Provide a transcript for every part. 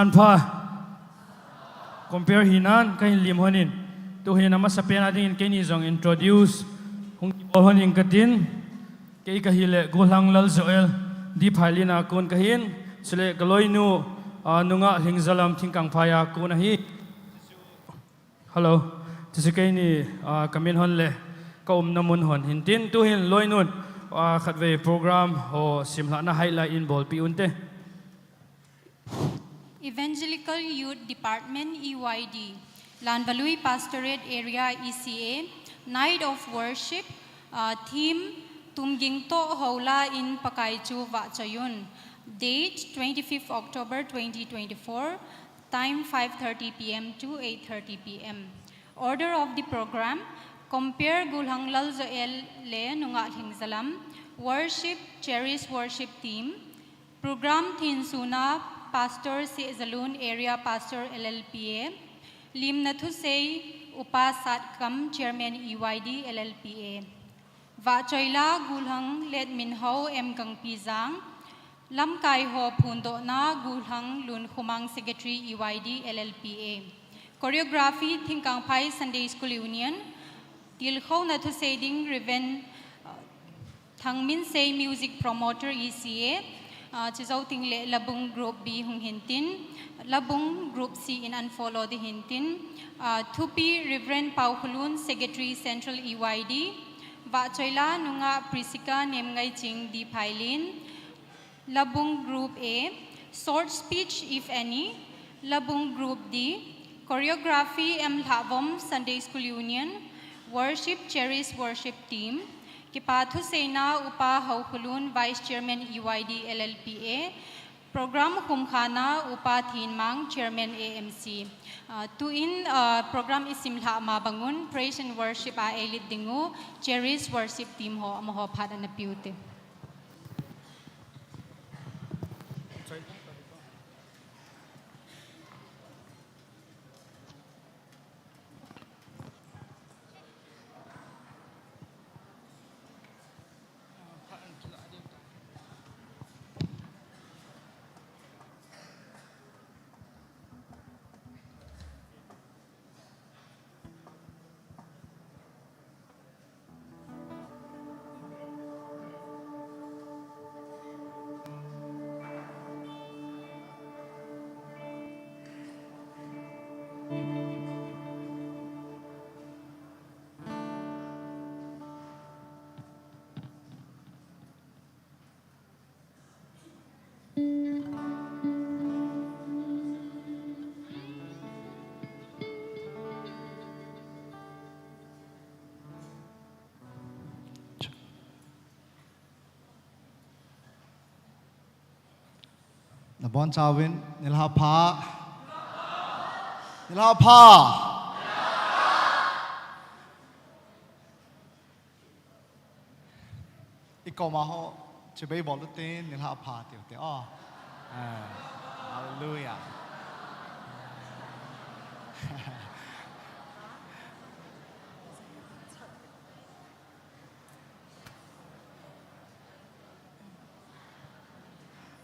An pha compare hinan kai lim honin tu hin ama sapen adin ke ni jong introduce hung honin katin ke ka hile golang lal zoel di Phailien a kon ka hin sele galoi nu nunga hingzalam thingkang phaya ko na hi hello tise ke ni kamin hon le ka namun hon hintin tu hin loi nun khatve program ho simla na highlight in bol pi unte Evangelical Youth Department EYD, Lanbalui Pastorate Area ECA, Night of Worship, theme Tumgingto Hola in Pakaichu Vachayun, date 25th October 2024, time 5:30 p.m. to 8:30 p.m. Order of the program, compare Gulhanglal Zoel Le Nungat Hingzalam, worship, CHARIS worship team, program Thinsuna, Pastor Si Zalun Area Pastor LLPA, Lim Nathusei Upasat Kam Chairman EYD LLPA, Vachoila Gulhang Let Minho M Kang Pizang, Lam Kai Ho Pundo Na Gulhang Lun Humang Secretary EYD LLPA, choreography Thinkang Pai Sunday School Union, Tilho Nathusei Ding Riven Thangmin Say Music Promoter ECA, Chizau ting le labung group B hung hintin, labung group C in unfollow the hintin, Tupi Reverend Paukulun Secretary Central EYD, Vachoila Nunga Prisika Nemngai Ching di Phailien, labung group A, short speech if any, labung group D, choreography M Lavom Sunday School Union, worship CHARIS worship team, Kipathu Sena Upa Haukulun Vice Chairman EYD LLPA, Program Kumkhana Upa Thinmang Chairman AMC. Program Isimla Mabangun, Praise and Worship a Elit Dingu, CHARIS worship team ho amaho pada na beauty. Nabon Chawin, Nilhapa, Ikaw maho, Chibay Bolutin, Nilhapa, oh, hallelujah.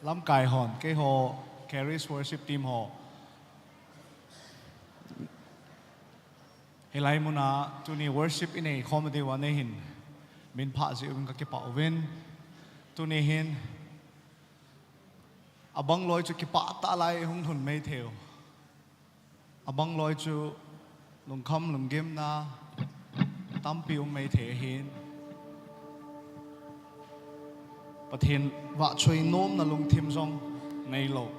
Lam Kai Hon, cái hồ CHARIS worship team hồ. Hilai muna tuni worship ini comedy wane hin. Min pa si un ka kipa win. Tuni hin abang loi chu kipa ta lai hung thun mei theo. Abang loi chu lung kham lung gem na tam pi mei the hin. ประเทศว่าช่วยโน้มนลงทีมซองในโลก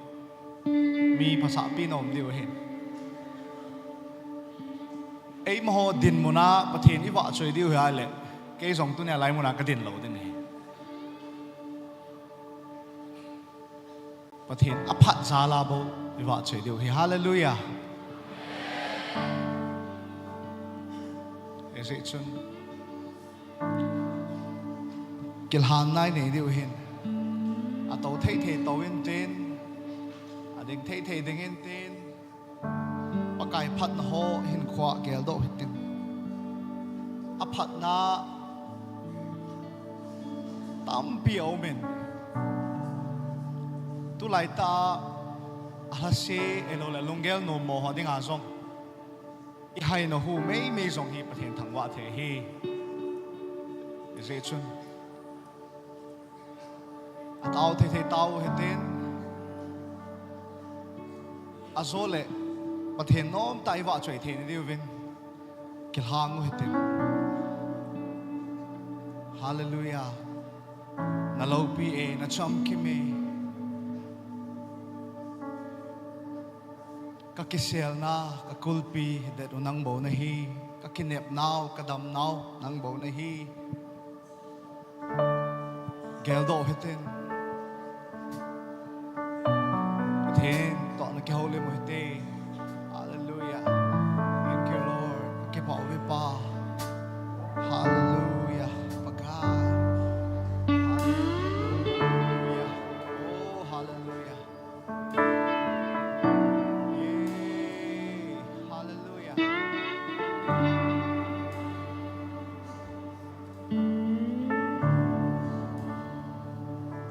มีภาษาพี่น้องเดียวเห็นไอ้มโหดินมุนาประเทศที่ว่าช่วยเดียวอะไรเกี่ยซองตัวเนี่ยไรมุนากระดินเหล่าดินเห็นประเทศอภัสซาลาโบที่ว่าช่วยเดียวเห็นฮาเลลูยาเอเซชุนกิลฮานนายเนี่ยเดียวเห็นอาตัวเท่ๆตัวเองเต้นอาเด็กเท่ๆเด็กเองเต้นปากไก่พัดหอเห็นขวาเกลโดเห็นอาพัดนาตั้มเปียวเหม็นตุไลตา Alasi elo la lungel no mo ho ding azong. I hai no hu mei zong hi pathen thangwa the hi. Ze chun. Atao the tao heten. Azole pathen nom tai wa choi the ni diwin. Kilhang heten. Hallelujah. Nalopi e na cham kime. Kakisel na kakulpi dat unang bo na hi. Kakinep now kadam now nang bo na hi. Geldo heten. Heten to na kihole mo heten. Hallelujah. Thank you Lord. Kipawi pa. Hallelujah. Pagka. Hallelujah. Oh, hallelujah. Yay. Hallelujah.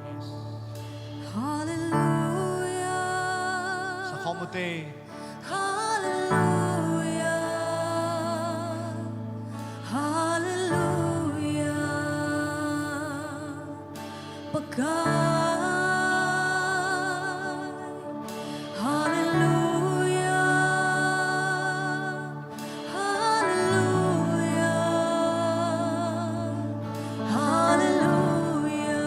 Yes. Hallelujah. Sa komote. Hallelujah. Hallelujah. Pagkay. Hallelujah. Hallelujah. Hallelujah.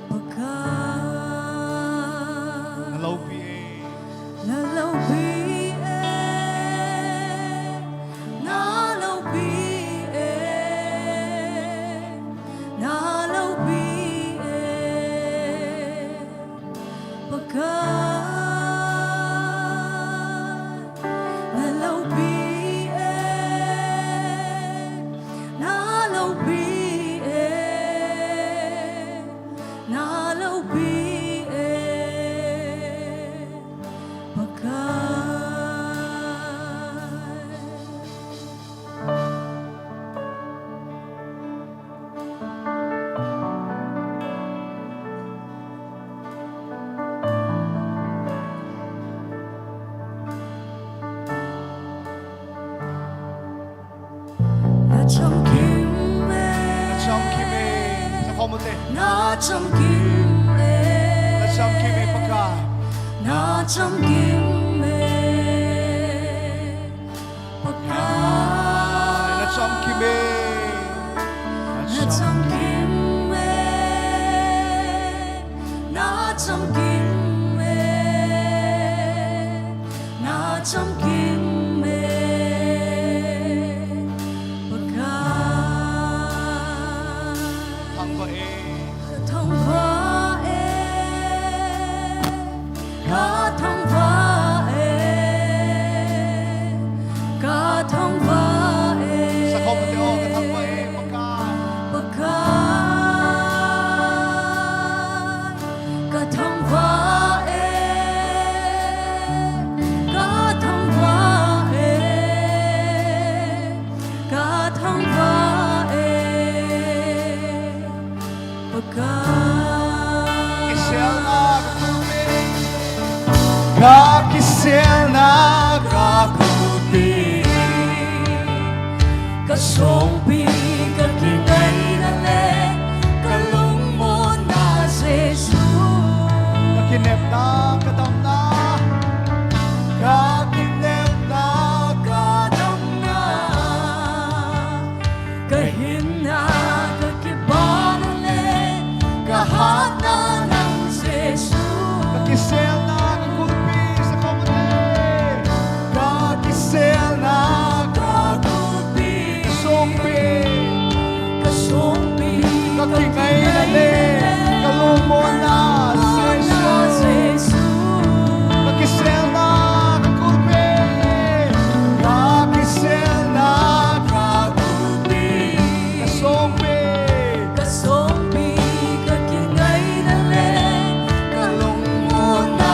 Pagkay. Nalopi e. Nalopi e, nalopi e, nalopi e, pagkay. Nalopi e, nalopi e, nalopi e, pagkay. Nachamkime, Nacham kime. Sa komote. nachamkime, Nacham kime pagka. nachamkime, pagkay. Nacham kime. Nachamkime, nachamkime, nachamkime, pagkay. Tangba e. Katangwa e, katangwa e, katangwa e. Sa komote o katangba e pagka. Pagkay, katangwa e, katangwa e, katangwa e, pagkay. Kisel na kakulpi. Kakisel na kakulpi. Kasompi, kakingay na le, kalung mo na Jesus. Kakinep na kadam na. Kakinep na kadam na. Kahina, kakibanale, kahana ng Jesus. Kakisel na kakulpi sa komote. Kakisel na Kakulpi, kasompi. kasompi, Kakingay na le. Kalumo na sa Jesus. Kakisel na kakulpi. Kakisel na kakulpi. Kasompi. Kasompi, kakingay na le, kalung mo na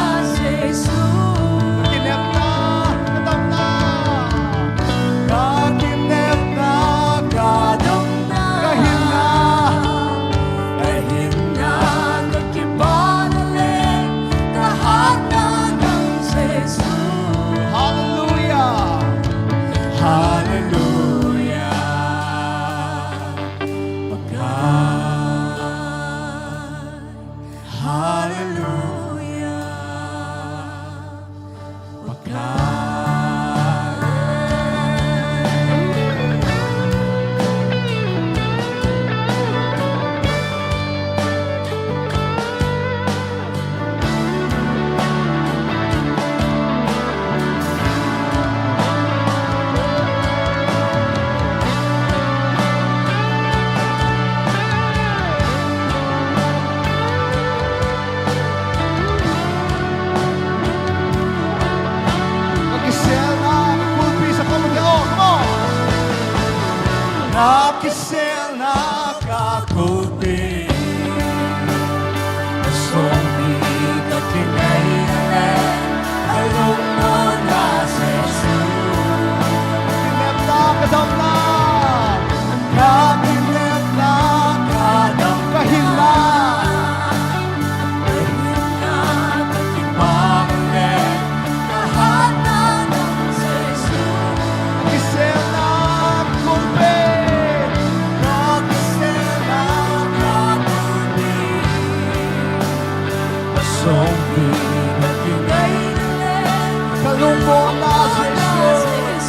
Kalungkot na si Jesus.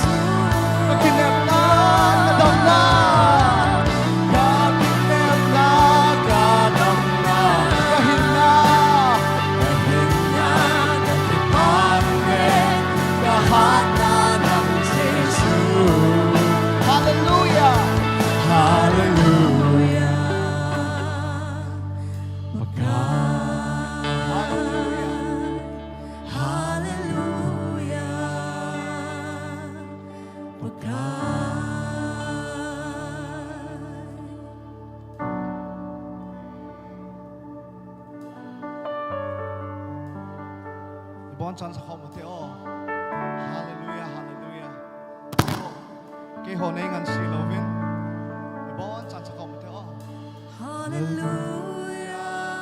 Kakinep na, kadam na. Kakinep na, kadam na. Kahin na, kahat na ng Jesus. Hallelujah! Hallelujah! 이번 찬송가 못해요. 할렐루야, 할렐루야. 기호는 안 실로빈. 이번 찬송가 못해요. Hallelujah.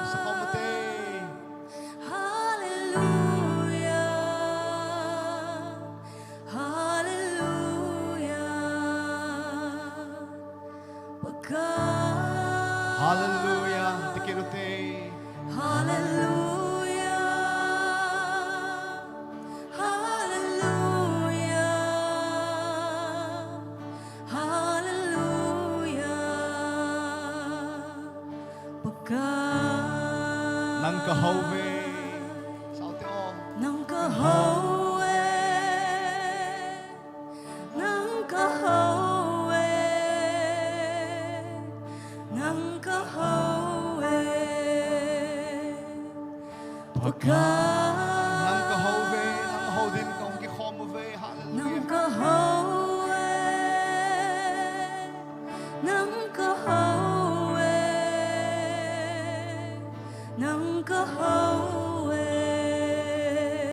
찬송가 못해. Hallelujah. Hallelujah. Pagkat 할렐루야. 티키로테. Hallelujah. Hallelujah. Hallelujah. Pagkat 난 kahove. 사우테오. ng kahawe, ng kahawe, ng kahawe. 난 kahove. 난 hodin